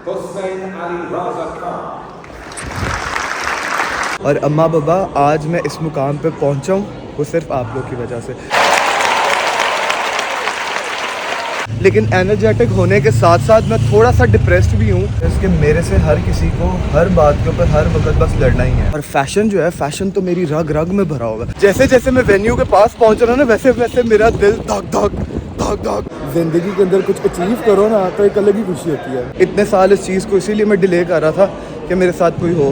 हुसैन अली राजा खान। और अम्मा बाबा आज मैं इस मुकाम पे पहुंचा हूँ वो सिर्फ आप लोग की वजह से। लेकिन एनर्जेटिक होने के साथ साथ मैं थोड़ा सा डिप्रेस्ड भी हूँ, इसके मेरे से हर किसी को हर बात के ऊपर हर वक्त बस लड़ना ही है। और फैशन जो है, फैशन तो मेरी रग रग में भरा हुआ है। जैसे जैसे मैं वेन्यू के पास पहुँच रहा हूँ ना, वैसे वैसे मेरा दिल धक धक धक धक। जिंदगी के अंदर कुछ अचीव करो ना तो एक अलग ही खुशी होती है। इतने साल इस चीज़ को इसीलिए मैं डिले कर रहा था कि मेरे साथ कोई हो।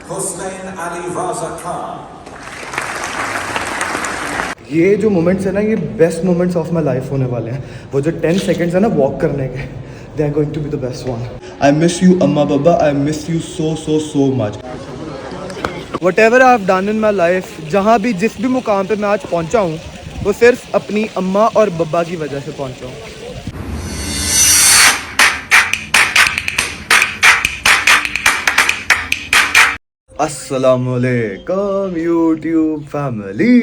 हुसैन अली राजा खान। ये जो मोमेंट्स है ना, ये best moments of my life होने वाले हैं। वो जो 10 सेकेंड्स है ना वॉक करने के, they are going to be the best one. I miss you Amma Baba, I miss you so so so much. Whatever I have done in my life, जहाँ भी जिस भी मुकाम पे मैं आज पहुँचा हूँ वो सिर्फ अपनी अम्मा और बब्बा की वजह से पहुँचा हूँ। अस्सलामुअलैकुम यूट्यूब फैमिली।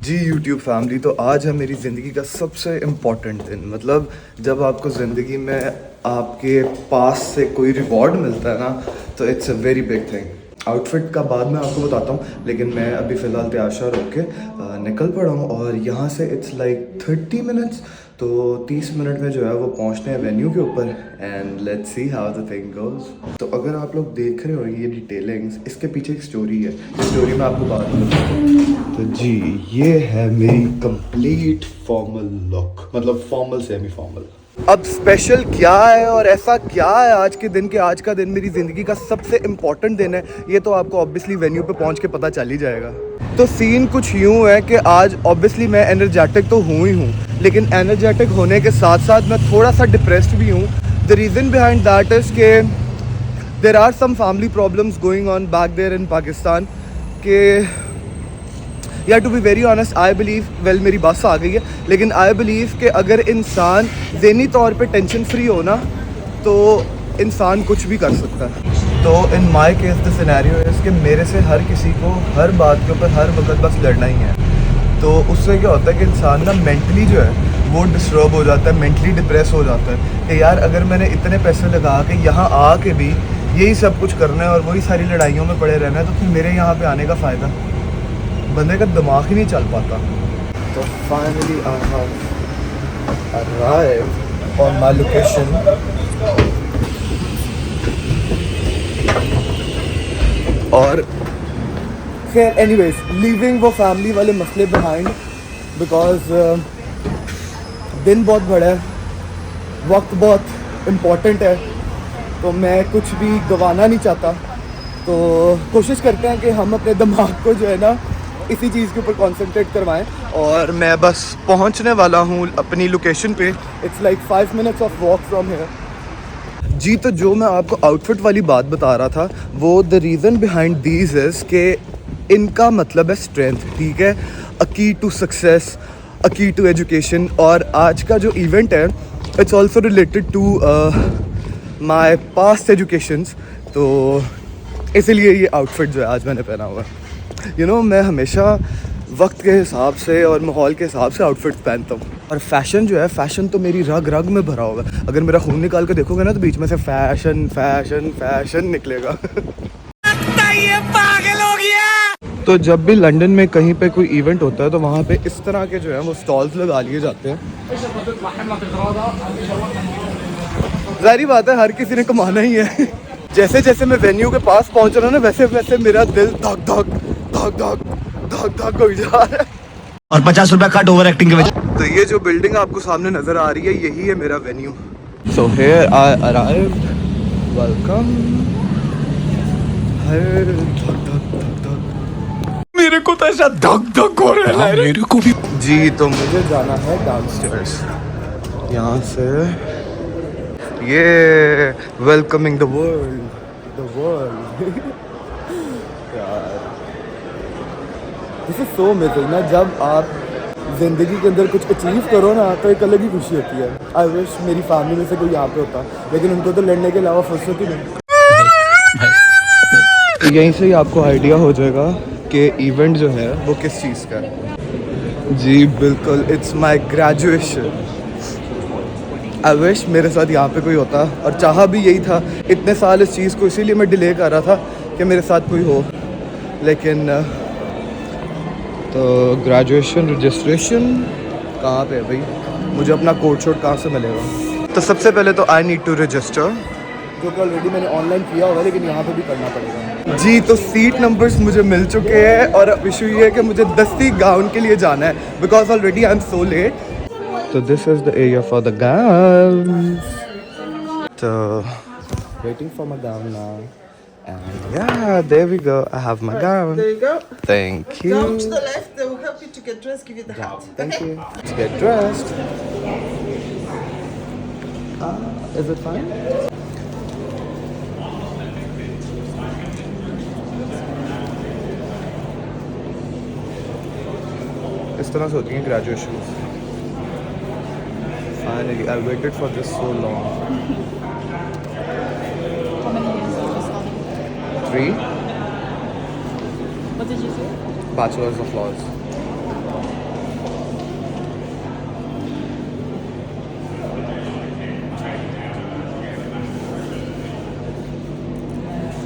जी यूट्यूब फैमिली, तो आज है मेरी ज़िंदगी का सबसे इम्पॉर्टेंट दिन। मतलब जब आपको ज़िंदगी में आपके पास से कोई रिवॉर्ड मिलता है ना, तो it's a very big thing. Outfit का बाद में आपको बताता हूँ, लेकिन मैं अभी फ़िलहाल तैयार श्यार होके निकल पड़ा हूँ और यहाँ से इट्स लाइक 30 मिनट्स, तो 30 मिनट में जो है वो पहुँचने हैं वेन्यू के ऊपर। And let's see how the thing goes. तो अगर आप लोग देख रहे हो ये डिटेलिंग्स, इसके पीछे एक स्टोरी है, इस स्टोरी में आपको बात बताऊँ। तो जी ये है मेरी कंप्लीट फॉर्मल लुक, मतलब फॉर्मल सेमी फॉर्मल। अब स्पेशल क्या है और ऐसा क्या है आज के दिन के, आज का दिन मेरी ज़िंदगी का सबसे इम्पॉर्टेंट दिन है, ये तो आपको ऑब्वियसली वेन्यू पे पहुंच के पता चल ही जाएगा। तो सीन कुछ यूँ है कि आज ऑब्वियसली मैं एनर्जेटिक तो हूँ ही हूँ, लेकिन एनर्जेटिक होने के साथ साथ मैं थोड़ा सा डिप्रेस्ड भी हूँ। The reason behind that is के there are some family problems going on back there in Pakistan के या to be very honest I believe, well मेरी बस आ गई है, लेकिन आई बिलीव कि अगर इंसान ज़हनी तौर पे टेंशन फ्री हो ना तो इंसान कुछ भी कर सकता है। तो in my case the scenario is कि मेरे से हर किसी को हर बात के ऊपर हर वक्त बस लड़ना ही है। तो उससे क्या होता है कि इंसान ना मेंटली जो है वो डिस्टर्ब हो जाता है, मेंटली डिप्रेस हो जाता है कि यार अगर मैंने इतने पैसे लगा के यहाँ आके भी यही सब कुछ करना है और वही सारी लड़ाइयों में पड़े रहना है, तो फिर मेरे यहाँ पे आने का फ़ायदा, बंदे का दिमाग ही नहीं चल पाता। तो finally I have arrived on my location. और खैर एनीवेज, लीविंग वो फैमिली वाले मसले बिहाइंड, बिकॉज दिन बहुत बड़ा है, वक्त बहुत इम्पोर्टेंट है, तो मैं कुछ भी गंवाना नहीं चाहता। तो कोशिश करते हैं कि हम अपने दिमाग को जो है ना इसी चीज़ के ऊपर कंसंट्रेट करवाएं। और मैं बस पहुंचने वाला हूं अपनी लोकेशन पे। It's like 5 minutes of walk from here. जी तो जो मैं आपको आउटफिट वाली बात बता रहा था, वो the reason behind these is के इनका मतलब है स्ट्रेंथ, ठीक है, अ की टू सक्सेस, अ की टू एजुकेशन। और आज का जो इवेंट है it's also related to my past educations, तो इसीलिए ये आउटफिट जो है आज मैंने पहना हुआ है। यू नो मैं हमेशा वक्त के हिसाब से और माहौल के हिसाब से आउटफिट्स पहनता हूँ। और फैशन जो है, फैशन तो मेरी रग रग में भरा हुआ है। अगर मेरा खून निकाल के देखोगे ना तो बीच में से फैशन फैशन फैशन निकलेगा। ये पागल हो गया। तो जब भी लंदन में कहीं पे कोई इवेंट होता है तो वहाँ पे इस तरह के जो है वो स्टॉल्स लगा लिए जाते हैं। जाहिर बात है हर किसी ने कमाना ही है। जैसे जैसे मैं वेन्यू के पास पहुँच रहा हूँ ना, वैसे वैसे मेरा दिल धक धक धक धक धक धक हो जा रहा है। और 50 रुपया कट ओवर एक्टिंग के वजह। तो ये जो बिल्डिंग आपको सामने नजर आ रही है, यही है मेरा venue. So here I arrived, welcome. मेरे को तो ऐसा धक धक हो रहा है, मेरे को भी। जी तो मुझे जाना है डाउनस्टेयर्स, यहाँ से ये welcoming the world, the world. यार दिस इज सो अमेजिंग ना, जब आप ज़िंदगी के अंदर कुछ अचीव करो ना तो एक अलग ही खुशी होती है। आई विश मेरी फैमिली में से कोई यहाँ पे होता, लेकिन उनको तो लड़ने के अलावा फुर्सत ही नहीं। यहीं से ही आपको आइडिया हो जाएगा कि इवेंट जो है वो किस चीज़ का है। जी बिल्कुल, it's my graduation. I wish मेरे साथ यहाँ पे कोई होता, और चाहा भी यही था इतने साल इस चीज़ को, इसीलिए मैं डिले कर रहा था कि मेरे साथ कोई हो। लेकिन तो ग्रेजुएशन रजिस्ट्रेशन कहाँ पे है भाई, मुझे अपना कोड शोड कहाँ से मिलेगा? तो सबसे पहले तो आई नीड टू रजिस्टर, जो कि ऑलरेडी मैंने ऑनलाइन किया होगा, लेकिन यहाँ पे भी करना पड़ेगा जी। तो सीट नंबर्स मुझे मिल चुके हैं, और अब इशू ये है कि मुझे दस्ती गाउन के लिए जाना है, because already I am so let. So this is the area for the gowns. So waiting for my gown now. And yeah, there we go. I have my gown. There you go. Thank you. Down to the left, they will help you to get dressed, give you the hat. Thank you. Let's get dressed. Is it fine? इस तरह से होती हैं graduations. Finally, I waited for this so long. How many years did you study? 3 What did you do? bachelors of laws.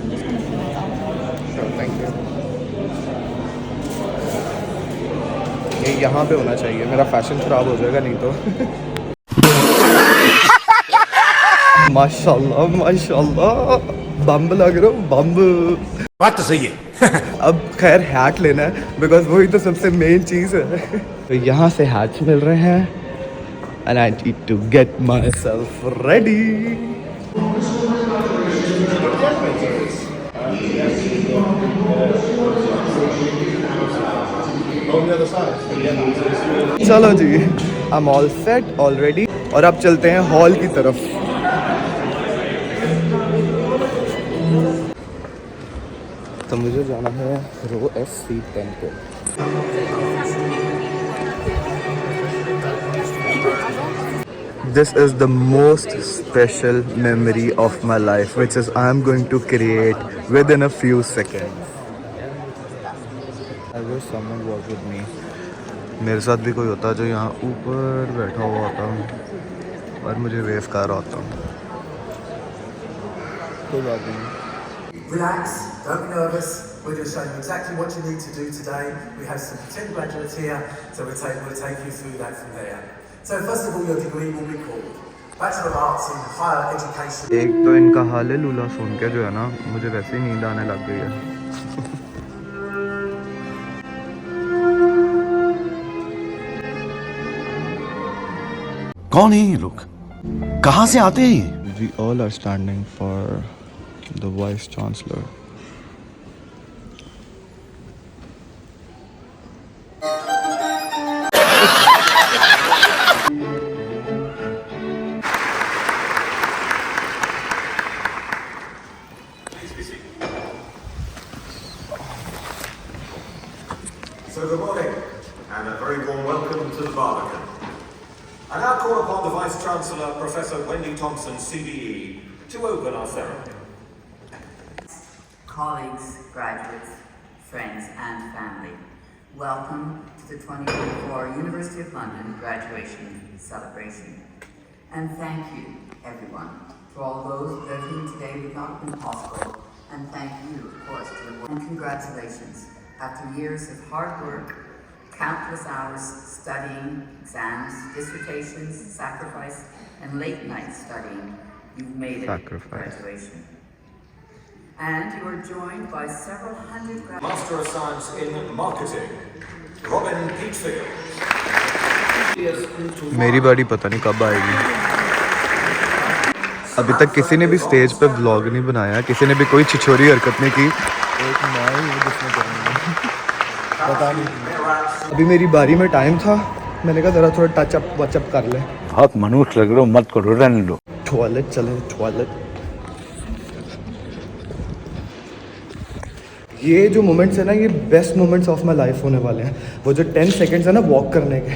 I'm just gonna fill it out. Sure, thank you. ये यहाँ पे होना चाहिए, मेरा फैशन खराब हो जाएगा नहीं तो। माशाल्लाह माशाल्लाह, बम्ब लग रहा हूँ, बम्ब। बात तो सही है। अब खैर हैट लेना है, बिकॉज वही तो सबसे मेन चीज़ है। तो यहाँ से हैट्स मिल रहे हैं, and I need to get myself ready. चलो जी, I am all set already, और अब चलते हैं हॉल की तरफ। तो मुझे जाना है रो SC10 पे। This is the most special memory of my life, which is I am going to create within a few seconds. I wish someone was with me. मेरे साथ भी कोई होता जो यहाँ ऊपर बैठा हुआ होता और मुझे वेव कर रहा होता। कोई बात नहीं। Relax, don't be nervous. We're going to show you exactly what you need to do today. We have some 10 graduates here, so we'll take you through that from there. So first of all, your degree will be called Bachelor of Arts in Higher Education. एक तो इनका हाल है लूला सुन के जो है ना, मुझे वैसे ही नींद आने लग गई है। कौन है ये लोग, कहाँ से आते हैं ये? We all are standing for the Vice Chancellor. So good morning, and a very warm welcome to the Barbican. I now call upon the Vice Chancellor, Professor Wendy Thompson, CBE, to open our ceremony. Colleagues, graduates, friends and family, welcome to the 2024 University of London graduation celebration. And thank you, everyone, for all those without whom today would not have been possible. And thank you, of course, to the board. And congratulations. After years of hard work, countless hours studying, exams, dissertations, sacrifice, and late night studying, you've made it to graduation. And you are joined by several hundred graduates. Master of Science in Marketing, Robin Peatfield. मेरी बारी पता नहीं कब आएगी। अभी तक किसी ने भी स्टेज पे व्लॉग नहीं बनाया, किसी ने भी कोई छिछोरी हरकत नहीं की। एक मैं ही हूँ जिसने करनी है, पता नहीं। अभी मेरी बारी में टाइम था, मैंने कहा जरा थोड़ा टच अप वच अप कर ले। बहुत मनुष्य लग रहे हो, मत करो, रहने दो। टॉयलेट चले, टॉयलेट। ये जो मोमेंट्स है ना, ये best moments of my life होने वाले हैं। वो जो 10 सेकेंड्स है ना वॉक करने के,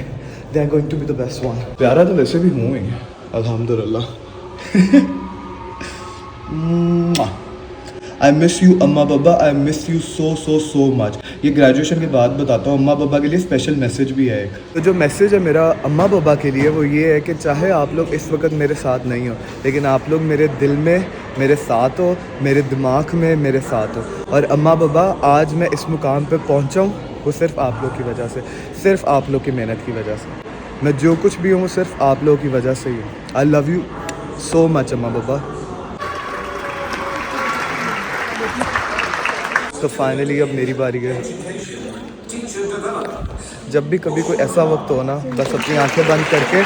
they are going to be the best one. प्यारा तो वैसे भी हूँ ही, अल्हम्दुलिल्लाह। आई miss you Amma Baba, I miss you so so so much. ये ग्रेजुएशन के बाद बताता हूँ, अम्मा बाबा के लिए स्पेशल मैसेज भी है। तो जो मैसेज है मेरा अम्मा बाबा के लिए वो ये है कि चाहे आप लोग इस वक्त मेरे साथ नहीं हो, लेकिन आप लोग मेरे दिल में मेरे साथ हो, मेरे दिमाग में मेरे साथ हो। और अम्मा बाबा, आज मैं इस मुकाम पे पहुंचा हूँ वो सिर्फ आप लोग की वजह से, सिर्फ आप लोग की मेहनत की वजह से। मैं जो कुछ भी हूँ वो सिर्फ आप लोगों की वजह से ही हूँ। I love you so much अम्मा बाबा। तो फाइनली अब मेरी बारी है। जब भी कभी कोई ऐसा वक्त हो ना, बस अपनी आंखें बंद करके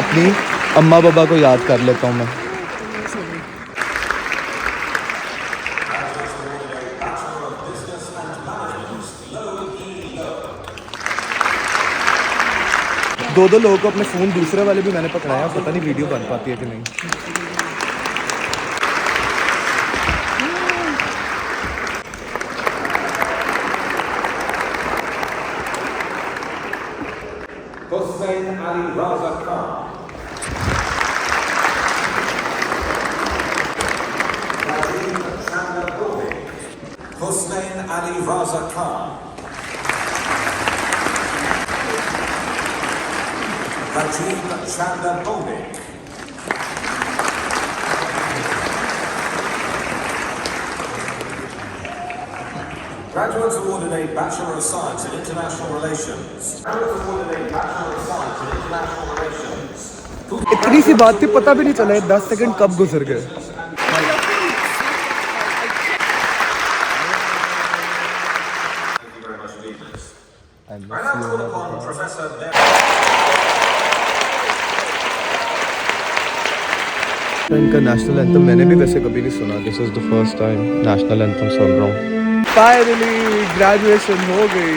अपनी अम्मा बाबा को याद कर लेता हूँ मैं। दो लोगों को अपने फ़ोन दूसरे वाले भी मैंने पकड़ाया, पता नहीं वीडियो बन पाती है कि नहीं। Hussein Ali Raza Khan. Rajiv Chandra Bhuvik. Hussein Ali Raza Khan. Rajiv Chandra Bhuvik. Graduates awarded a Bachelor of Science in International Relations. Graduates awarded a Bachelor of Science in International Relations. इतनी सी बात थी, पता भी नहीं चला 10 second कब गुजर गए। Thank you very much indeed, Liz. I now call upon Professor इनका नेशनल एंथम मैंने भी वैसे कभी नहीं सुना। This is the first time national anthem सुन रहा हूँ। फाइनली ग्रेजुएशन हो गई।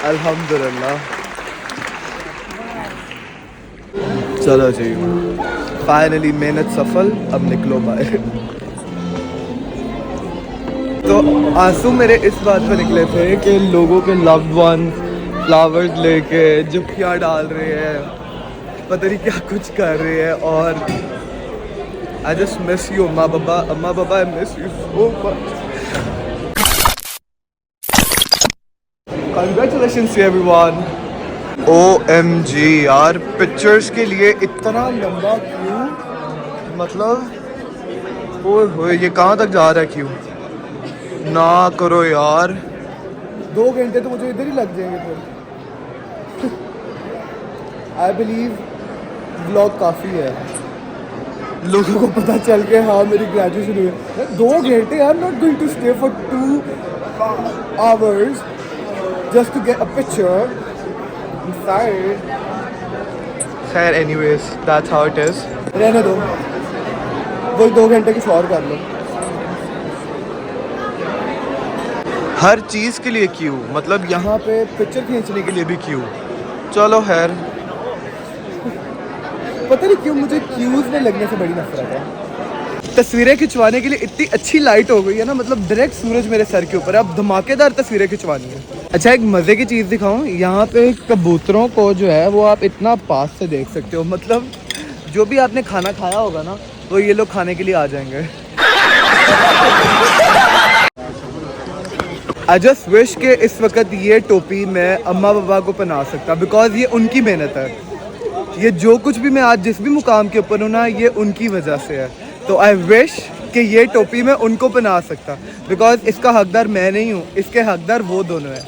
अल्हम्दुलिल्लाह। चलो जी, फाइनली मेहनत सफल, अब निकलो बाहर। तो आंसू मेरे इस बात पे निकले थे कि लोगों के लव्ड वन फ्लावर्स लेके जुखियाँ डाल रहे हैं, पता नहीं क्या कुछ कर रहे हैं। और I just miss you Amma Baba, Amma Baba I miss you so much. Congratulations to everyone. OMG यार, पिक्चर्स के लिए इतना लंबा क्यों, मतलब ओए ये कहाँ तक जा रहा है क्यों? ना करो यार, 2 घंटे तो मुझे इधर ही लग जाएंगे फिर। आई बिलीव व्लॉग काफ़ी है, लोगों को पता चल के हाँ मेरी ग्रेजुएशन हुई है। 2 घंटे, I am not going to stay for 2 hours just to get a picture inside. खैर anyways, that's how it is. रहने दो, वही 2 घंटे कुछ और कर लो। हर चीज़ के लिए क्यों, मतलब यहाँ पे पिक्चर खींचने के लिए भी क्यों। चलो खैर, पता नहीं क्यों मुझे क्यूज में लगने से बड़ी नफरत है। तस्वीरें खिंचवाने के लिए इतनी अच्छी लाइट हो गई है ना, मतलब डायरेक्ट सूरज मेरे सर के ऊपर है। अब धमाकेदार तस्वीरें खिंचवानी है। अच्छा, एक मज़े की चीज़ दिखाऊं, यहाँ पे कबूतरों को जो है वो आप इतना पास से देख सकते हो। मतलब जो भी आपने खाना खाया होगा ना, वो ये लोग खाने के लिए आ जाएंगे। आई जस्ट विश के इस वक्त ये टोपी मैं अम्मा बाबा को पहना सकता, बिकॉज ये उनकी मेहनत है। ये जो कुछ भी मैं आज जिस भी मुकाम के ऊपर हूँ ना, ये उनकी वजह से है। तो आई विश कि ये टोपी मैं उनको पहना सकता, बिकॉज इसका हकदार मैं नहीं हूँ, इसके हकदार वो दोनों हैं,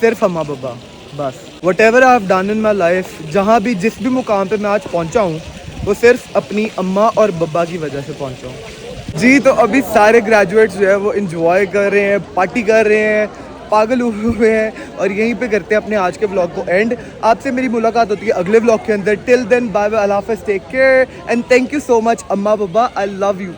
सिर्फ अम्मा बाबा। बस what ever I have done in my life, जहाँ भी जिस भी मुकाम पे मैं आज पहुँचा हूँ, वो सिर्फ अपनी अम्मा और बब्बा की वजह से पहुँचा हूँ जी। तो अभी सारे ग्रेजुएट्स जो है वो इन्जॉय कर रहे हैं, पार्टी कर रहे हैं, पागल हुए हैं। और यहीं पे करते हैं अपने आज के व्लॉग को एंड। आपसे मेरी मुलाकात होती है अगले व्लॉग के अंदर। टिल देन बाय बाय, अल्लाह हाफ़िज़, take care and thank you so much अम्मा बाबा, आई लव यू।